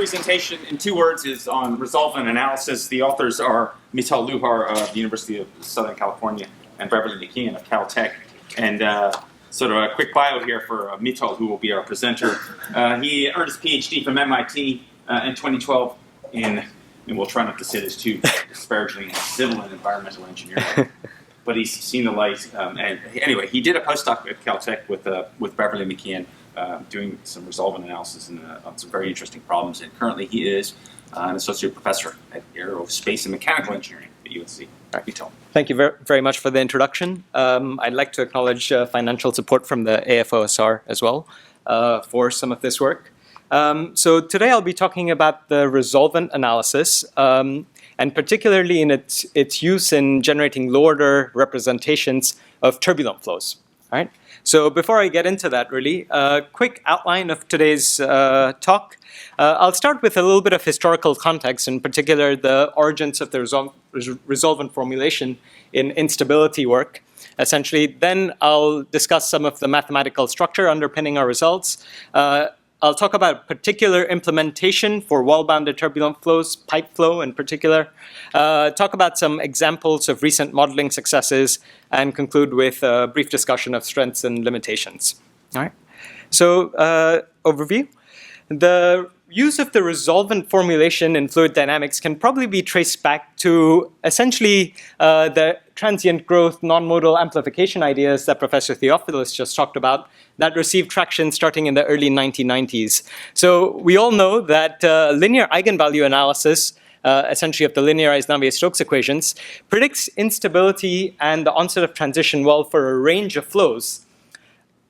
presentation, in 2 words, is on resolvent analysis. The authors are Mitul Luhar of the University of Southern California and Beverly McKeon of Caltech. And sort of a quick bio here for Mitul, who will be our presenter. He earned his PhD from MIT in 2012 in, and we'll try not to say this too disparagingly, civil and environmental engineering. But he's seen the light. And anyway, he did a postdoc at Caltech with Beverly McKeon, doing some resolvent analysis on some very interesting problems. And currently he is an associate professor at Aerospace and Mechanical Engineering at UNC. Thank you very much for the introduction. I'd like to acknowledge financial support from the AFOSR as well for some of this work. So today I'll be talking about the resolvent analysis, and particularly in its use in generating low-order representations of turbulent flows. All right. So before I get into that, really, a quick outline of today's talk. I'll start with a little bit of historical context, in particular the origins of the resolvent formulation in instability work. Essentially, then I'll discuss some of the mathematical structure underpinning our results. I'll talk about particular implementation for wall-bounded turbulent flows, pipe flow in particular, talk about some examples of recent modeling successes, and conclude with a brief discussion of strengths and limitations. All right. So, overview. The use of the resolvent formulation in fluid dynamics can probably be traced back to essentially the transient growth non-modal amplification ideas that Professor Theophilus just talked about that received traction starting in the early 1990s. So we all know that linear eigenvalue analysis, essentially of the linearized Navier-Stokes equations, predicts instability and the onset of transition well for a range of flows,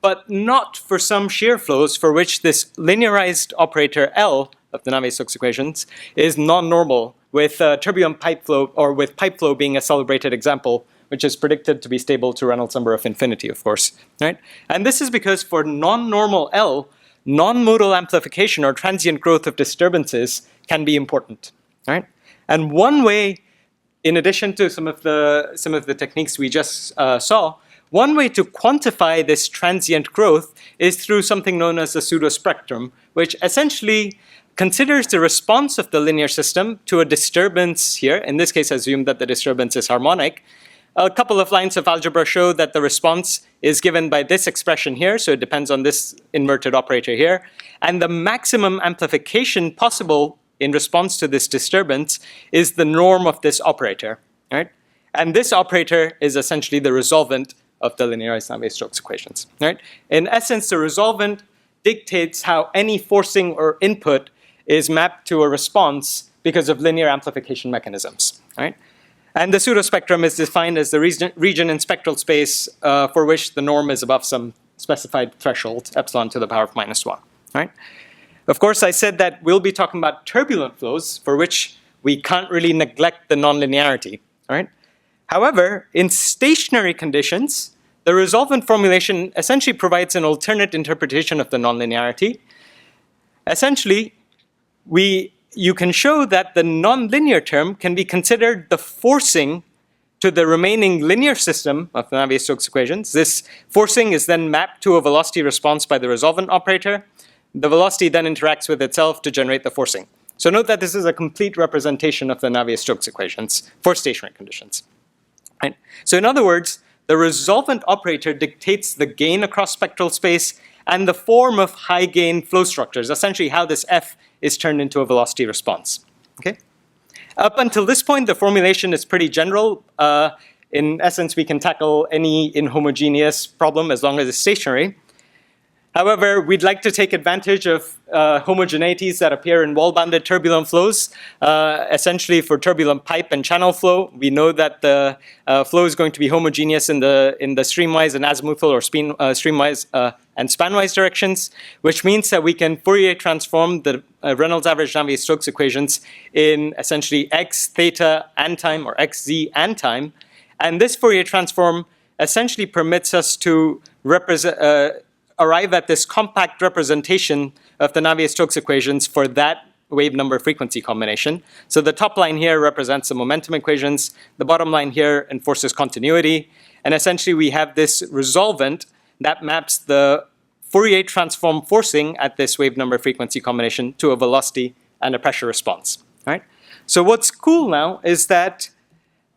but not for some shear flows for which this linearized operator L of the Navier-Stokes equations is non-normal, with turbulent pipe flow, or with pipe flow being a celebrated example, which is predicted to be stable to Reynolds number of infinity, of course. Right? And this is because for non-normal L, non-modal amplification or transient growth of disturbances can be important. Right? And one way, in addition to some of the techniques we just saw, one way to quantify this transient growth is through something known as the pseudospectrum, which essentially considers the response of the linear system to a disturbance here. In this case, assume that the disturbance is harmonic. A couple of lines of algebra show that the response is given by this expression here, so it depends on this inverted operator here. And the maximum amplification possible in response to this disturbance is the norm of this operator. Right? And this operator is essentially the resolvent of the linearized Navier-Stokes equations. Right? In essence, the resolvent dictates how any forcing or input is mapped to a response because of linear amplification mechanisms. Right? And the pseudospectrum is defined as the region in spectral space for which the norm is above some specified threshold, epsilon to the power of -1. Right? Of course, I said that we'll be talking about turbulent flows for which we can't really neglect the nonlinearity. Right? However, in stationary conditions, the resolvent formulation essentially provides an alternate interpretation of the nonlinearity. Essentially, you can show that the nonlinear term can be considered the forcing to the remaining linear system of the Navier-Stokes equations. This forcing is then mapped to a velocity response by the resolvent operator. The velocity then interacts with itself to generate the forcing. So note that this is a complete representation of the Navier-Stokes equations for stationary conditions. Right? So in other words, the resolvent operator dictates the gain across spectral space and the form of high gain flow structures, essentially how this F is turned into a velocity response. Okay? Up until this point, the formulation is pretty general. In essence, we can tackle any inhomogeneous problem as long as it's stationary. However, we'd like to take advantage of homogeneities that appear in wall-bounded turbulent flows. Essentially, for turbulent pipe and channel flow, we know that the flow is going to be homogeneous in the streamwise and azimuthal or streamwise and spanwise directions, which means that we can Fourier transform the Reynolds average Navier-Stokes equations in essentially x, theta, and time, or x, z, and time. And this Fourier transform essentially permits us to arrive at this compact representation of the Navier-Stokes equations for that wave number frequency combination. So the top line here represents the momentum equations. The bottom line here enforces continuity. And essentially we have this resolvent that maps the Fourier transform forcing at this wave number frequency combination to a velocity and a pressure response, right? So what's cool now is that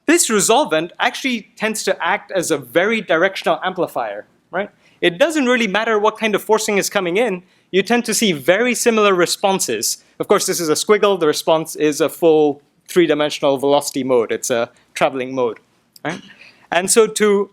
this resolvent actually tends to act as a very directional amplifier, right? It doesn't really matter what kind of forcing is coming in. You tend to see very similar responses. Of course, this is a squiggle. The response is a full three-dimensional velocity mode. It's a traveling mode, right? And so to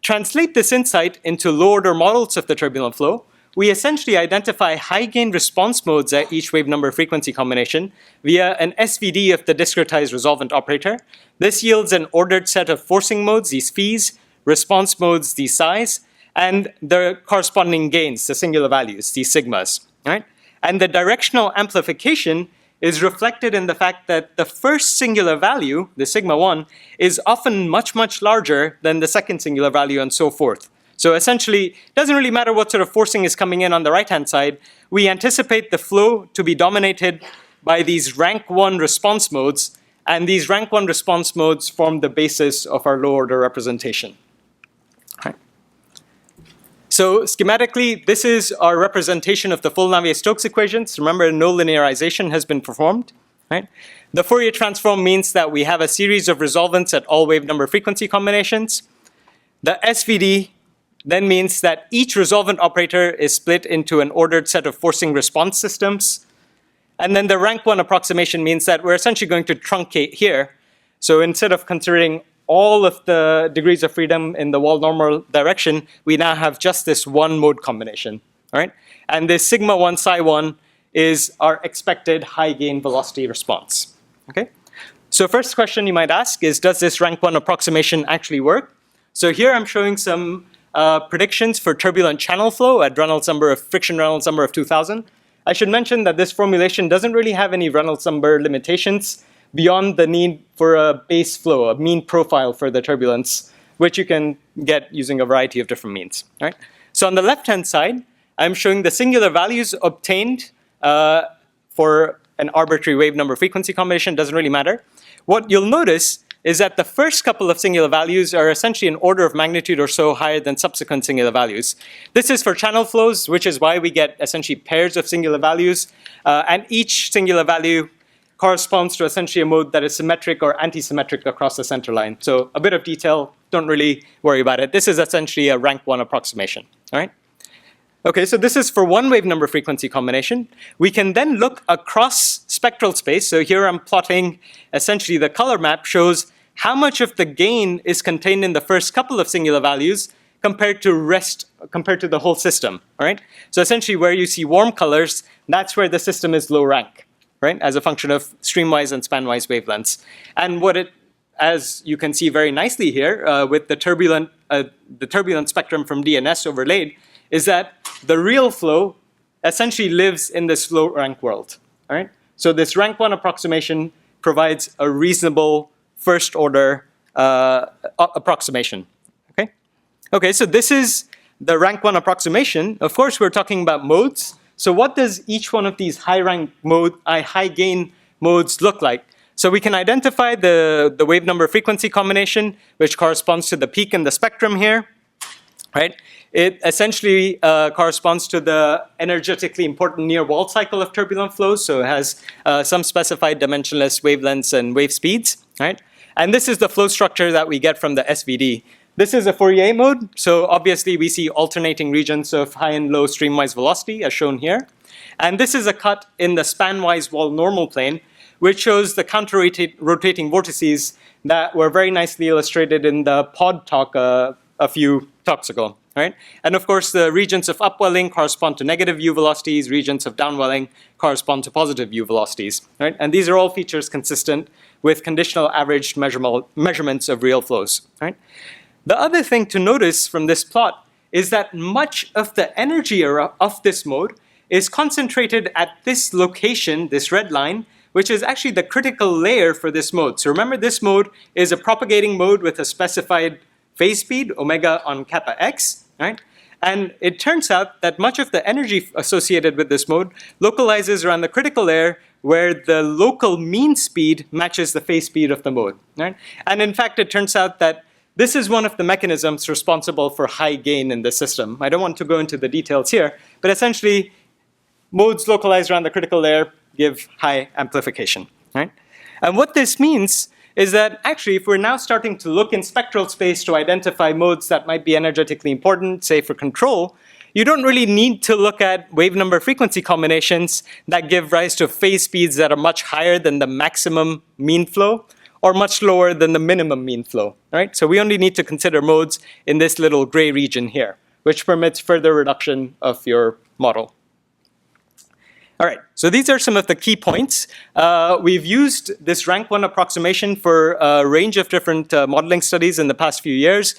translate this insight into low-order models of the turbulent flow, we essentially identify high-gain response modes at each wave number frequency combination via an SVD of the discretized resolvent operator. This yields an ordered set of forcing modes, these phis, response modes, these psis, and the corresponding gains, the singular values, these sigmas, right? And the directional amplification is reflected in the fact that the first singular value, the sigma 1, is often much, much larger than the second singular value and so forth. So essentially, it doesn't really matter what sort of forcing is coming in on the right-hand side. We anticipate the flow to be dominated by these rank 1 response modes, and these rank 1 response modes form the basis of our low-order representation. Right. So schematically, this is our representation of the full Navier-Stokes equations. Remember, no linearization has been performed. Right? The Fourier transform means that we have a series of resolvents at all wave number frequency combinations. The SVD then means that each resolvent operator is split into an ordered set of forcing response systems. And then the rank 1 approximation means that we're essentially going to truncate here. So instead of considering all of the degrees of freedom in the wall normal direction, we now have just this one mode combination, all right? And this sigma 1 psi 1 is our expected high gain velocity response, okay? So first question you might ask is, does this rank 1 approximation actually work? So here I'm showing some predictions for turbulent channel flow at friction Reynolds number of 2000. I should mention that this formulation doesn't really have any Reynolds number limitations beyond the need for a base flow, a mean profile for the turbulence, which you can get using a variety of different means. Right? So on the left-hand side, I'm showing the singular values obtained for an arbitrary wave number frequency combination. Doesn't really matter. What you'll notice is that the first couple of singular values are essentially an order of magnitude or so higher than subsequent singular values. This is for channel flows, which is why we get essentially pairs of singular values, and each singular value corresponds to essentially a mode that is symmetric or anti-symmetric across the center line. So a bit of detail, don't really worry about it. This is essentially a rank 1 approximation, all right? Okay, so this is for one wave number frequency combination. We can then look across spectral space. So here I'm plotting essentially the color map shows how much of the gain is contained in the first couple of singular values compared to the whole system, all right? So essentially where you see warm colors, that's where the system is low rank, right? As a function of streamwise and spanwise wavelengths. And as you can see very nicely here with the turbulent spectrum from DNS overlaid, is that the real flow essentially lives in this low rank world, all right? So this rank 1 approximation provides a reasonable first order approximation, okay? Okay, so this is the rank 1 approximation. Of course, we're talking about modes. So what does each one of these high gain modes look like? So we can identify the wave number frequency combination, which corresponds to the peak in the spectrum here, right? It essentially corresponds to the energetically important near wall cycle of turbulent flows. So it has some specified dimensionless wavelengths and wave speeds, right? And this is the flow structure that we get from the SVD. This is a Fourier mode. So obviously we see alternating regions of high and low streamwise velocity as shown here. And this is a cut in the spanwise wall normal plane, which shows the counter-rotating vortices that were very nicely illustrated in the pod talk a few talks ago. Right? And of course, the regions of upwelling correspond to negative u velocities, regions of downwelling correspond to positive u velocities. Right? And these are all features consistent with conditional averaged measurements of real flows. Right? The other thing to notice from this plot is that much of the energy of this mode is concentrated at this location, this red line, which is actually the critical layer for this mode. So remember, this mode is a propagating mode with a specified phase speed, omega on kappa x. Right? And it turns out that much of the energy associated with this mode localizes around the critical layer where the local mean speed matches the phase speed of the mode. Right? And in fact, it turns out that this is one of the mechanisms responsible for high gain in the system. I don't want to go into the details here, but essentially, modes localized around the critical layer give high amplification, right? And what this means is that actually if we're now starting to look in spectral space to identify modes that might be energetically important, say for control, you don't really need to look at wave number frequency combinations that give rise to phase speeds that are much higher than the maximum mean flow or much lower than the minimum mean flow, right? So we only need to consider modes in this little gray region here, which permits further reduction of your model. All right, so these are some of the key points. We've used this rank 1 approximation for a range of different modeling studies in the past few years.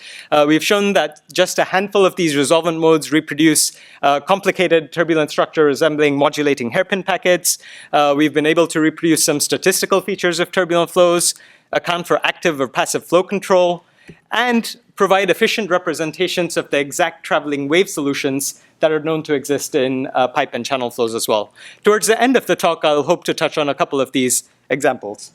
We've shown that just a handful of these resolvent modes reproduce complicated turbulent structure resembling modulating hairpin packets. We've been able to reproduce some statistical features of turbulent flows, account for active or passive flow control, and provide efficient representations of the exact traveling wave solutions that are known to exist in pipe and channel flows as well. Towards the end of the talk, I'll hope to touch on a couple of these examples.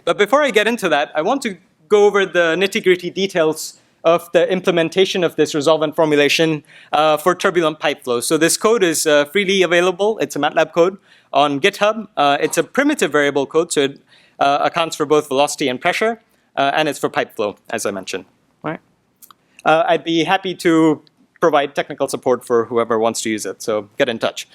But before I get into that, I want to go over the nitty-gritty details of the implementation of this resolvent formulation for turbulent pipe flows. So this code is freely available. It's a MATLAB code on GitHub. It's a primitive variable code, so it accounts for both velocity and pressure. And it's for pipe flow, as I mentioned. Right? I'd be happy to provide technical support for whoever wants to use it, so get in touch.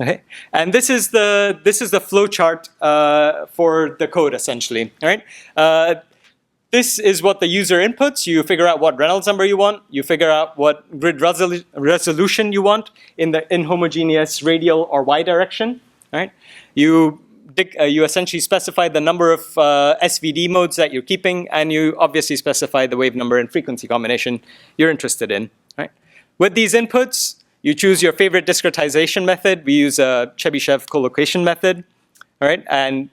Okay, and this is the flow chart for the code essentially. All right, this is what the user inputs. You figure out what Reynolds number you want. You figure out what grid resolution you want in the inhomogeneous radial or y direction. All right, you essentially specify the number of SVD modes that you're keeping, and you obviously specify the wave number and frequency combination you're interested in. Right? With these inputs, you choose your favorite discretization method. We use a Chebyshev collocation method. All right? And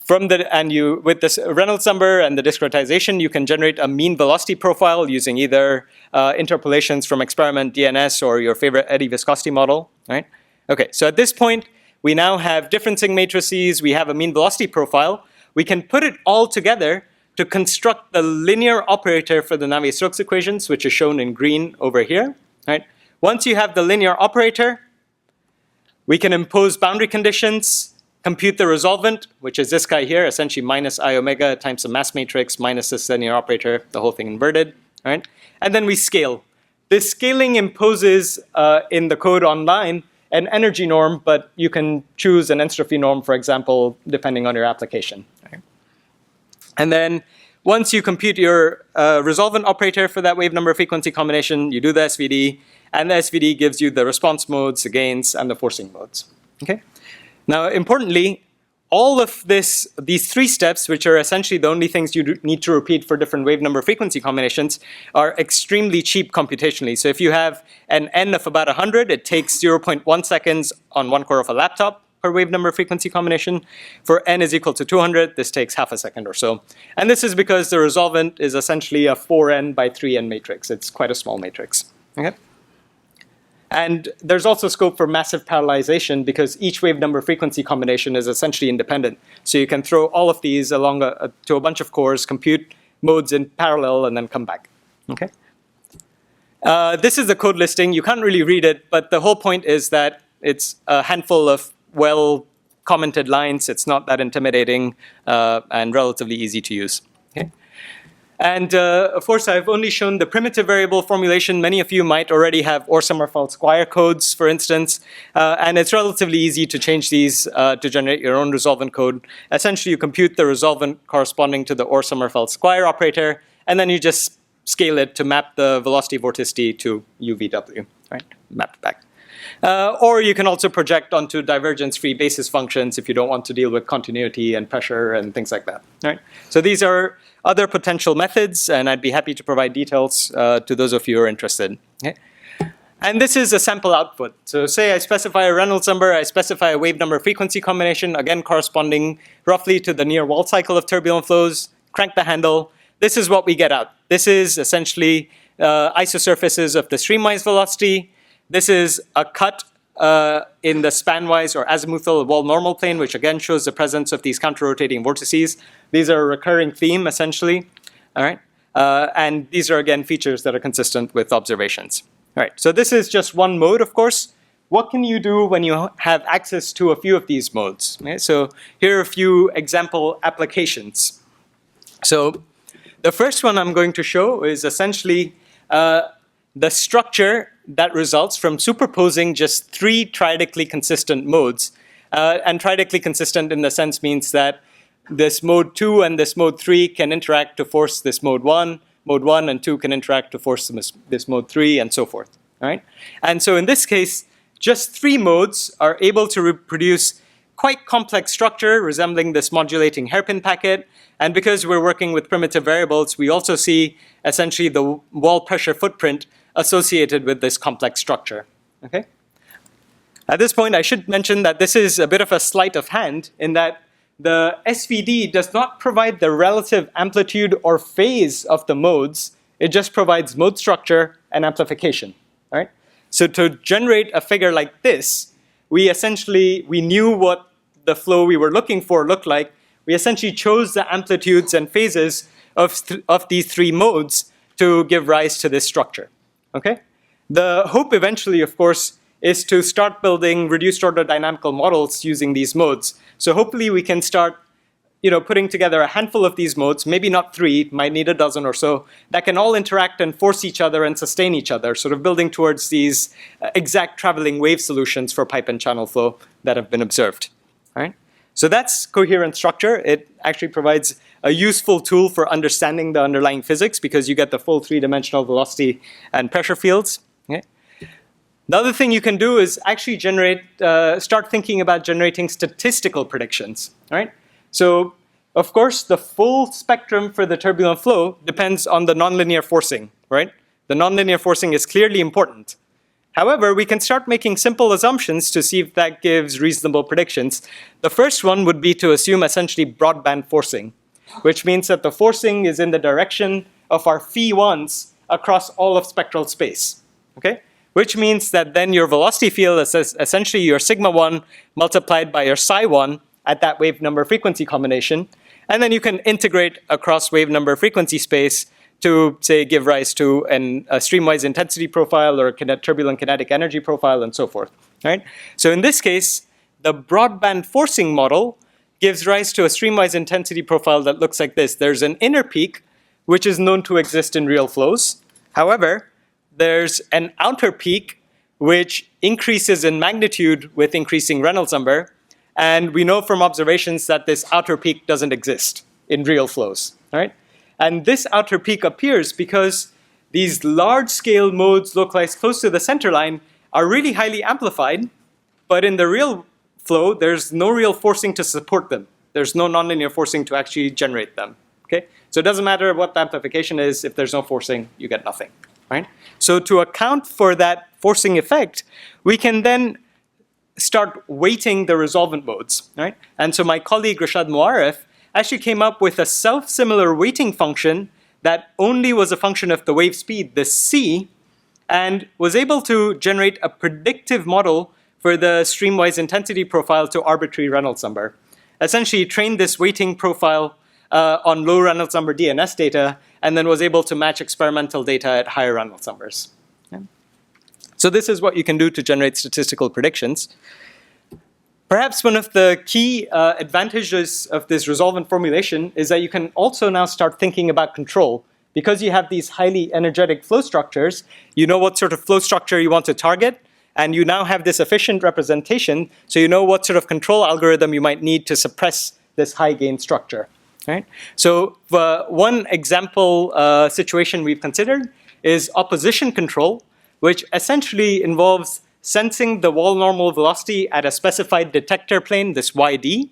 with this Reynolds number and the discretization, you can generate a mean velocity profile using either interpolations from experiment DNS or your favorite eddy viscosity model. Right? Okay, so at this point, we now have differencing matrices, we have a mean velocity profile. We can put it all together to construct the linear operator for the Navier-Stokes equations, which is shown in green over here. Right? Once you have the linear operator, we can impose boundary conditions, compute the resolvent, which is this guy here, essentially minus I omega times the mass matrix minus this linear operator, the whole thing inverted. Right? And then we scale. This scaling imposes in the code online an energy norm, but you can choose an entropy norm, for example, depending on your application. Right? And then once you compute your resolvent operator for that wave number frequency combination, you do the SVD, and the SVD gives you the response modes, the gains, and the forcing modes. Okay? Now, importantly, all of these three steps, which are essentially the only things you need to repeat for different wave number frequency combinations, are extremely cheap computationally. So if you have an n of about 100, it takes 0.1 seconds on 1 core of a laptop per wave number frequency combination. For n is equal to 200, this takes half a second or so. And this is because the resolvent is essentially a 4n by 3n matrix. It's quite a small matrix. Okay? And there's also scope for massive parallelization because each wave number frequency combination is essentially independent. So you can throw all of these along to a bunch of cores, compute modes in parallel, and then come back. Okay. This is the code listing. You can't really read it, but the whole point is that it's a handful of well-commented lines. It's not that intimidating and relatively easy to use. Okay. And of course, I've only shown the primitive variable formulation. Many of you might already have Orr-Sommerfeld-Squire codes, for instance. And it's relatively easy to change these to generate your own resolvent code. Essentially, you compute the resolvent corresponding to the Orr-Sommerfeld-Squire operator, and then you just scale it to map the velocity vorticity to UVW, right? Mapped back. Or you can also project onto divergence-free basis functions if you don't want to deal with continuity and pressure and things like that. Right? So these are other potential methods, and I'd be happy to provide details to those of you who are interested. Okay? And this is a sample output. So say I specify a Reynolds number, I specify a wave number frequency combination, again corresponding roughly to the near wall cycle of turbulent flows, crank the handle. This is what we get out. This is essentially isosurfaces of the streamwise velocity. This is a cut in the spanwise or azimuthal wall normal plane, which again shows the presence of these counter-rotating vortices. These are a recurring theme, essentially. All right? And these are, again, features that are consistent with observations. All right, so this is just one mode, of course. what can you do when you have access to a few of these modes? Okay? So here are a few example applications. So the first one I'm going to show is essentially the structure that results from superposing just 3 tridically consistent modes. And tridically consistent in the sense means that this mode 2 and this mode 3 can interact to force this mode 1. Mode 1 and 2 can interact to force this mode 3, and so forth. All right? And so in this case, just 3 modes are able to reproduce quite complex structure resembling this modulating hairpin packet. And because we're working with primitive variables, we also see essentially the wall pressure footprint associated with this complex structure. Okay? At this point, I should mention that this is a bit of a sleight of hand in that the SVD does not provide the relative amplitude or phase of the modes. It just provides mode structure and amplification. All right? So to generate a figure like this, we knew what the flow we were looking for looked like. We essentially chose the amplitudes and phases of these 3 modes to give rise to this structure. Okay? The hope eventually, of course, is to start building reduced order dynamical models using these modes. So hopefully we can start putting together a handful of these modes, maybe not 3, might need a dozen or so, that can all interact and force each other and sustain each other, sort of building towards these exact traveling wave solutions for pipe and channel flow that have been observed. All right? So that's coherent structure. It actually provides a useful tool for understanding the underlying physics because you get the full 3-dimensional velocity and pressure fields. Okay? The other thing you can do is actually start thinking about generating statistical predictions. Right? So, of course, the full spectrum for the turbulent flow depends on the nonlinear forcing. Right? The nonlinear forcing is clearly important. However, we can start making simple assumptions to see if that gives reasonable predictions. The first one would be to assume essentially broadband forcing, which means that the forcing is in the direction of our phi1s across all of spectral space. Okay? Which means that then your velocity field is essentially your sigma 1 multiplied by your psi 1 at that wave number frequency combination. And then you can integrate across wave number frequency space to, say, give rise to a streamwise intensity profile or a turbulent kinetic energy profile and so forth. Right? So in this case, the broadband forcing model gives rise to a streamwise intensity profile that looks like this. There's an inner peak, which is known to exist in real flows. However, there's an outer peak, which increases in magnitude with increasing Reynolds number. And we know from observations that this outer peak doesn't exist in real flows. Right? And this outer peak appears because these large-scale modes localized close to the center line are really highly amplified, but in the real flow, there's no real forcing to support them. There's no nonlinear forcing to actually generate them. Okay? So it doesn't matter what the amplification is. If there's no forcing, you get nothing. Right? So to account for that forcing effect, we can then start weighting the resolvent modes. Right? And so my colleague Rashad Muaref actually came up with a self-similar weighting function that only was a function of the wave speed, the c, and was able to generate a predictive model for the streamwise intensity profile to arbitrary Reynolds number. Essentially trained this weighting profile on low Reynolds number DNS data, and then was able to match experimental data at higher Reynolds numbers. Okay. So this is what you can do to generate statistical predictions. Perhaps one of the key advantages of this resolvent formulation is that you can also now start thinking about control. Because you have these highly energetic flow structures, you know what sort of flow structure you want to target, and you now have this efficient representation, so you know what sort of control algorithm you might need to suppress this high gain structure. Right? So one example situation we've considered is opposition control, which essentially involves sensing the wall normal velocity at a specified detector plane, this YD,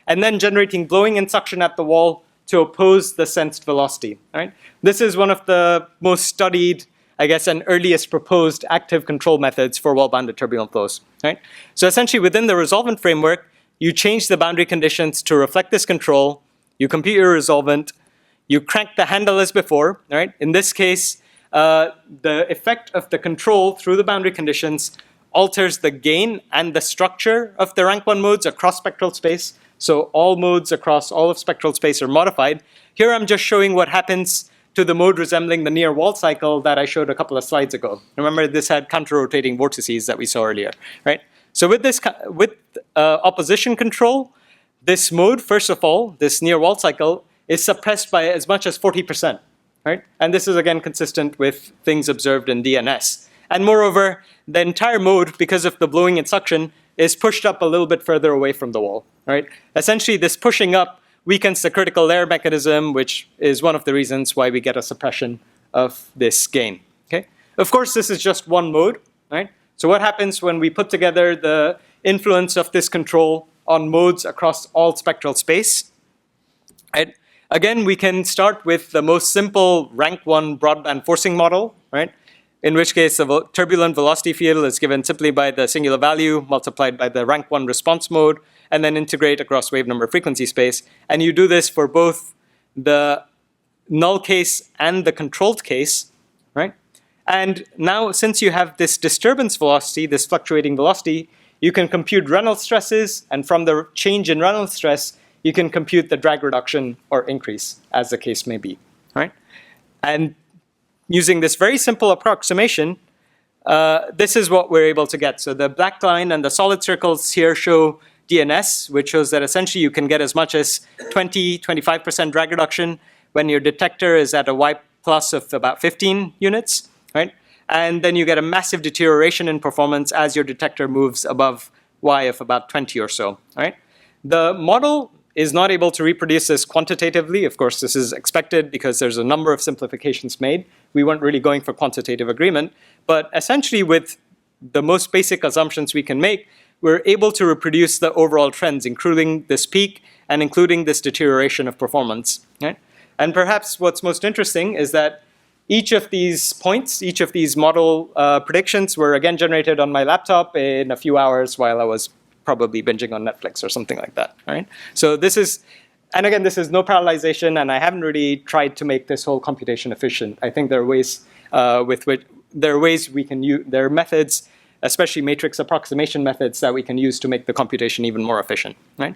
and then generating blowing and suction at the wall to oppose the sensed velocity. Right? This is one of the most studied, I guess, and earliest proposed active control methods for wall-bounded turbulent flows. Right? So essentially, within the resolvent framework, you change the boundary conditions to reflect this control, you compute your resolvent, you crank the handle as before. Right? In this case, the effect of the control through the boundary conditions alters the gain and the structure of the rank 1 modes across spectral space. So all modes across all of spectral space are modified. Here I'm just showing what happens to the mode resembling the near wall cycle that I showed a couple of slides ago. Remember, this had counter-rotating vortices that we saw earlier, right? So with this, opposition control, this mode, first of all, this near wall cycle, is suppressed by as much as 40%, right? And this is again consistent with things observed in DNS. And moreover, the entire mode, because of the blowing and suction, is pushed up a little bit further away from the wall, right? Essentially, this pushing up weakens the critical layer mechanism, which is one of the reasons why we get a suppression of this gain, okay? Of course, this is just one mode, right? So what happens when we put together the influence of this control on modes across all spectral space, right? Again, we can start with the most simple rank 1 broadband forcing model, right? In which case the turbulent velocity field is given simply by the singular value multiplied by the rank 1 response mode, and then integrate across wave number frequency space. And you do this for both the null case and the controlled case, right? And now, since you have this disturbance velocity, this fluctuating velocity, you can compute Reynolds stresses, and from the change in Reynolds stress, you can compute the drag reduction or increase, as the case may be, right? And using this very simple approximation, this is what we're able to get. So the black line and the solid circles here show DNS, which shows that essentially you can get as much as 25% drag reduction when your detector is at a Y plus of about 15 units, right? And then you get a massive deterioration in performance as your detector moves above Y of about 20 or so, right? The model is not able to reproduce this quantitatively. Of course, this is expected because there's a number of simplifications made. We weren't really going for quantitative agreement, but essentially with the most basic assumptions we can make, we're able to reproduce the overall trends, including this peak and including this deterioration of performance, right? And perhaps what's most interesting is that each of these points, each of these model predictions were again generated on my laptop in a few hours while I was probably binging on Netflix or something like that, right? So this is, and again, this is no parallelization, and I haven't really tried to make this whole computation efficient. I think there are ways we can use, there are methods, especially matrix approximation methods that we can use to make the computation even more efficient, right?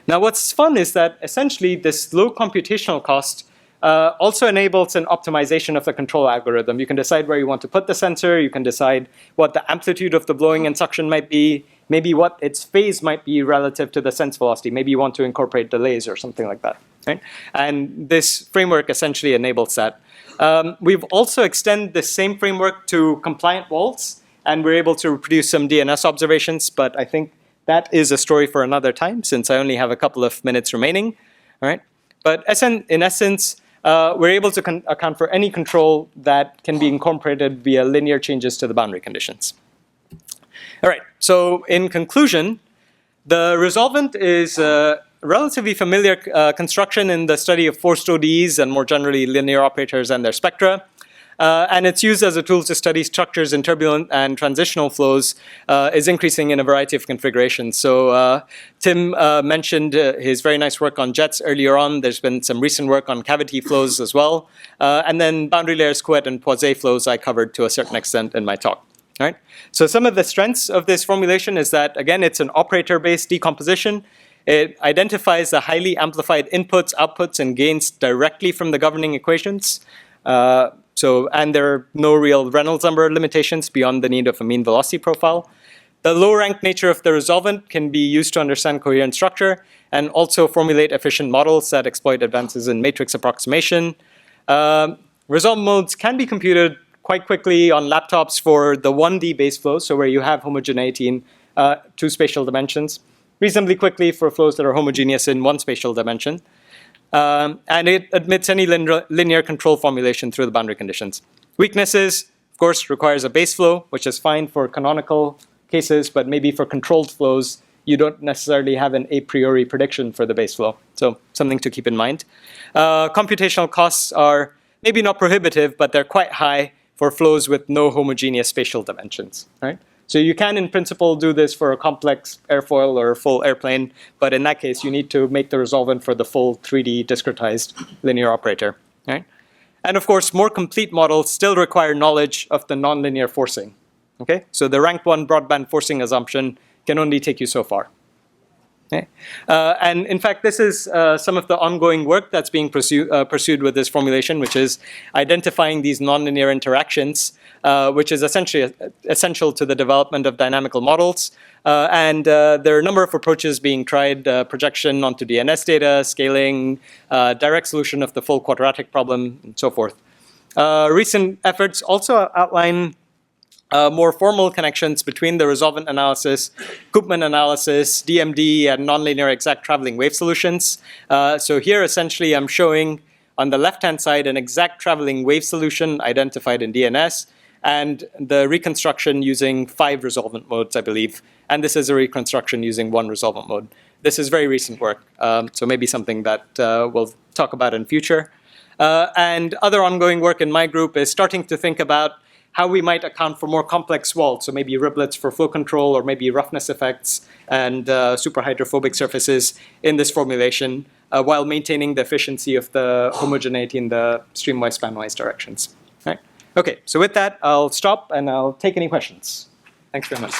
Now what's fun is that essentially this low computational cost also enables an optimization of the control algorithm. You can decide where you want to put the sensor, you can decide what the amplitude of the blowing and suction might be, maybe what its phase might be relative to the sense velocity. Maybe you want to incorporate delays or something like that, right? And this framework essentially enables that. We've also extended the same framework to compliant walls, and we're able to reproduce some DNS observations, but I think that is a story for another time since I only have a couple of minutes remaining, all right? But in essence, we're able to account for any control that can be incorporated via linear changes to the boundary conditions. All right, so in conclusion, the resolvent is a relatively familiar construction in the study of forced ODEs and more generally linear operators and their spectra. And it's used as a tool to study structures in turbulent and transitional flows, is increasing in a variety of configurations. So Tim mentioned his very nice work on jets earlier on. There's been some recent work on cavity flows as well. And then boundary layers, Couette, and Poisson flows I covered to a certain extent in my talk. Right? So some of the strengths of this formulation is that, again, it's an operator-based decomposition. It identifies the highly amplified inputs, outputs, and gains directly from the governing equations. And there are no real Reynolds number limitations beyond the need of a mean velocity profile. The low-ranked nature of the resolvent can be used to understand coherent structure and also formulate efficient models that exploit advances in matrix approximation. Resolvent modes can be computed quite quickly on laptops for the 1D base flows, so where you have homogeneity in 2 spatial dimensions, reasonably quickly for flows that are homogeneous in 1 spatial dimension. And it admits any linear control formulation through the boundary conditions. Weaknesses, of course, requires a base flow, which is fine for canonical cases, but maybe for controlled flows, you don't necessarily have an a priori prediction for the base flow. So something to keep in mind. Computational costs are maybe not prohibitive, but they're quite high for flows with no homogeneous spatial dimensions, right? So you can, in principle, do this for a complex airfoil or a full airplane, but in that case, you need to make the resolvent for the full 3D discretized linear operator, right? And of course, more complete models still require knowledge of the nonlinear forcing, okay? So the rank 1 broadband forcing assumption can only take you so far. Okay. And in fact, this is some of the ongoing work that's being pursued with this formulation, which is identifying these nonlinear interactions, which is essentially essential to the development of dynamical models. And there are a number of approaches being tried: projection onto DNS data, scaling, direct solution of the full quadratic problem, and so forth. Recent efforts also outline more formal connections between the resolvent analysis, Koopman analysis, DMD, and nonlinear exact traveling wave solutions. So here, essentially, I'm showing on the left-hand side an exact traveling wave solution identified in DNS, and the reconstruction using 5 resolvent modes, I believe. And this is a reconstruction using 1 resolvent mode. This is very recent work, so maybe something that we'll talk about in future. And other ongoing work in my group is starting to think about how we might account for more complex walls, so maybe riblets for flow control, or maybe roughness effects and superhydrophobic surfaces in this formulation, while maintaining the efficiency of the homogeneity in the streamwise spanwise directions. Right? Okay, so with that, I'll stop and I'll take any questions. Thanks very much.